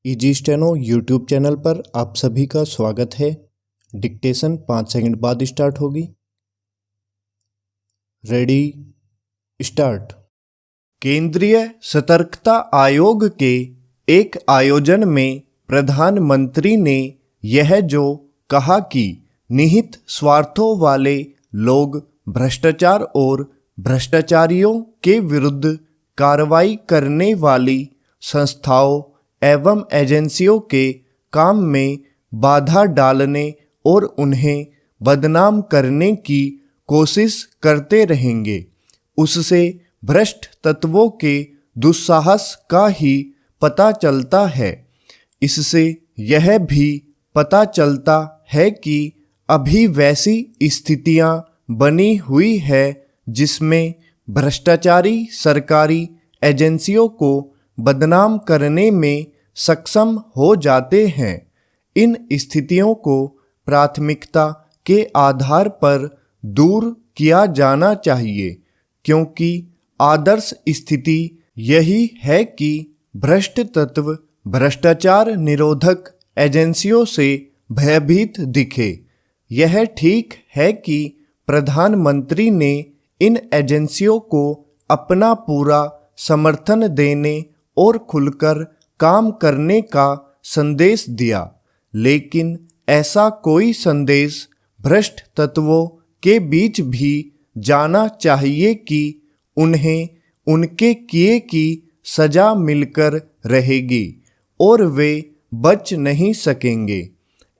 Easy steno YouTube channel पर आप सभी का स्वागत है। डिक्टेशन 5 सेकंड बाद स्टार्ट होगी। Ready start. केंद्रीय सतर्कता आयोग के एक आयोजन में प्रधानमंत्री ने यह जो कहा कि निहित स्वार्थों वाले लोग भ्रष्टाचार और भ्रष्टाचारियों के विरुद्ध कार्रवाई करने वाली संस्थाओं एवं एजेंसियों के काम में बाधा डालने और उन्हें बदनाम करने की कोशिश करते रहेंगे। उससे भ्रष्ट तत्वों के दुस्साहस का ही पता चलता है। इससे यह भी पता चलता है कि अभी वैसी स्थितियां बनी हुई है जिसमें भ्रष्टाचारी सरकारी एजेंसियों को बदनाम करने में सक्षम हो जाते हैं। इन स्थितियों को प्राथमिकता के आधार पर दूर किया जाना चाहिए, क्योंकि आदर्श स्थिति यही है कि भ्रष्ट तत्व भ्रष्टाचार निरोधक एजेंसियों से भयभीत दिखे। यह ठीक है कि प्रधानमंत्री ने इन एजेंसियों को अपना पूरा समर्थन देने और खुलकर काम करने का संदेश दिया, लेकिन ऐसा कोई संदेश भ्रष्ट तत्वों के बीच भी जाना चाहिए कि उन्हें उनके किए की सजा मिलकर रहेगी और वे बच नहीं सकेंगे।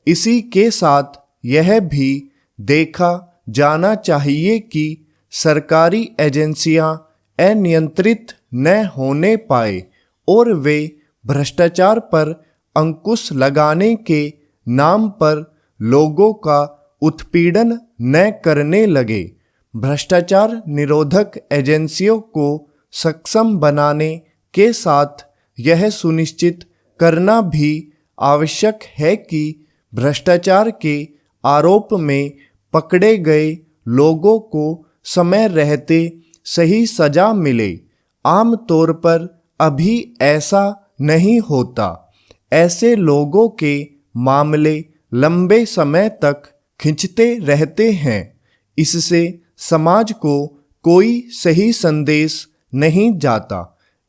इसी के साथ यह भी देखा जाना चाहिए कि सरकारी एजेंसियां अनियंत्रित न होने पाए और वे भ्रष्टाचार पर अंकुश लगाने के नाम पर लोगों का उत्पीड़न न करने लगे। भ्रष्टाचार निरोधक एजेंसियों को सक्षम बनाने के साथ यह सुनिश्चित करना भी आवश्यक है कि भ्रष्टाचार के आरोप में पकड़े गए लोगों को समय रहते सही सजा मिले। आम तौर पर अभी ऐसा नहीं होता। ऐसे लोगों के मामले लंबे समय तक खिंचते रहते हैं। इससे समाज को कोई सही संदेश नहीं जाता।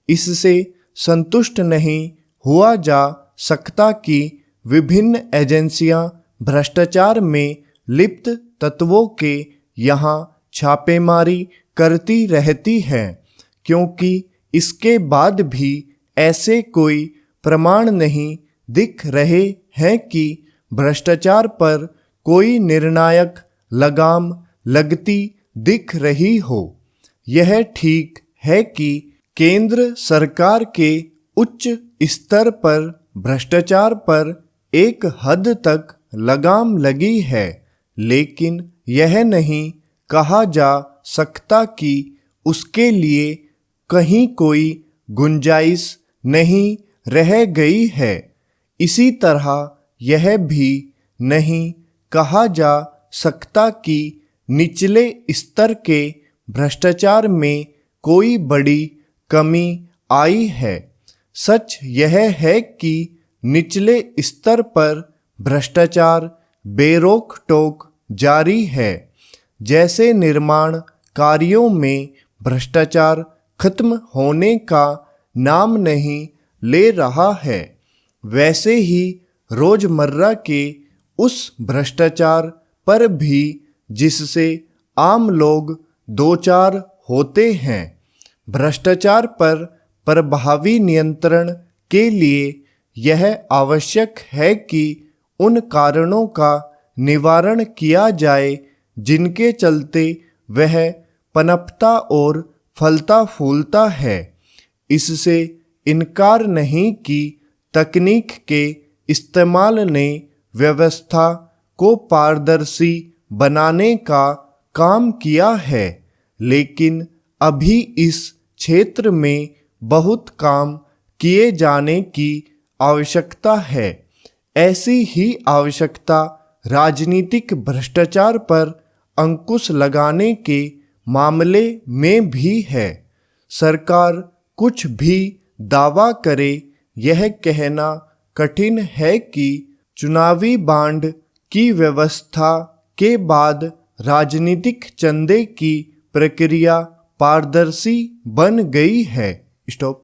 इससे संतुष्ट नहीं हुआ जा सकता कि विभिन्न एजेंसियां भ्रष्टाचार में लिप्त तत्वों के यहाँ छापेमारी करती रहती हैं, क्योंकि इसके बाद भी ऐसे कोई प्रमाण नहीं दिख रहे हैं कि भ्रष्टाचार पर कोई निर्णायक लगाम लगती दिख रही हो। यह ठीक है कि केंद्र सरकार के उच्च स्तर पर भ्रष्टाचार पर एक हद तक लगाम लगी है, लेकिन यह नहीं कहा जा सकता कि उसके लिए कहीं कोई गुंजाइश नहीं रह गई है। इसी तरह यह भी नहीं कहा जा सकता कि निचले स्तर के भ्रष्टाचार में कोई बड़ी कमी आई है। सच यह है कि निचले स्तर पर भ्रष्टाचार बेरोक टोक जारी है। जैसे निर्माण कार्यों में भ्रष्टाचार खत्म होने का नाम नहीं ले रहा है, वैसे ही रोजमर्रा के उस भ्रष्टाचार पर भी जिससे आम लोग दो चार होते हैं। भ्रष्टाचार पर प्रभावी नियंत्रण के लिए यह आवश्यक है कि उन कारणों का निवारण किया जाए जिनके चलते वह पनपता और फलता फूलता है। इससे इनकार नहीं कि तकनीक के इस्तेमाल ने व्यवस्था को पारदर्शी बनाने का काम किया है, लेकिन अभी इस क्षेत्र में बहुत काम किए जाने की आवश्यकता है। ऐसी ही आवश्यकता राजनीतिक भ्रष्टाचार पर अंकुश लगाने के मामले में भी है। सरकार कुछ भी दावा करे, यह कहना कठिन है कि चुनावी बांड की व्यवस्था के बाद राजनीतिक चंदे की प्रक्रिया पारदर्शी बन गई है। स्टॉप।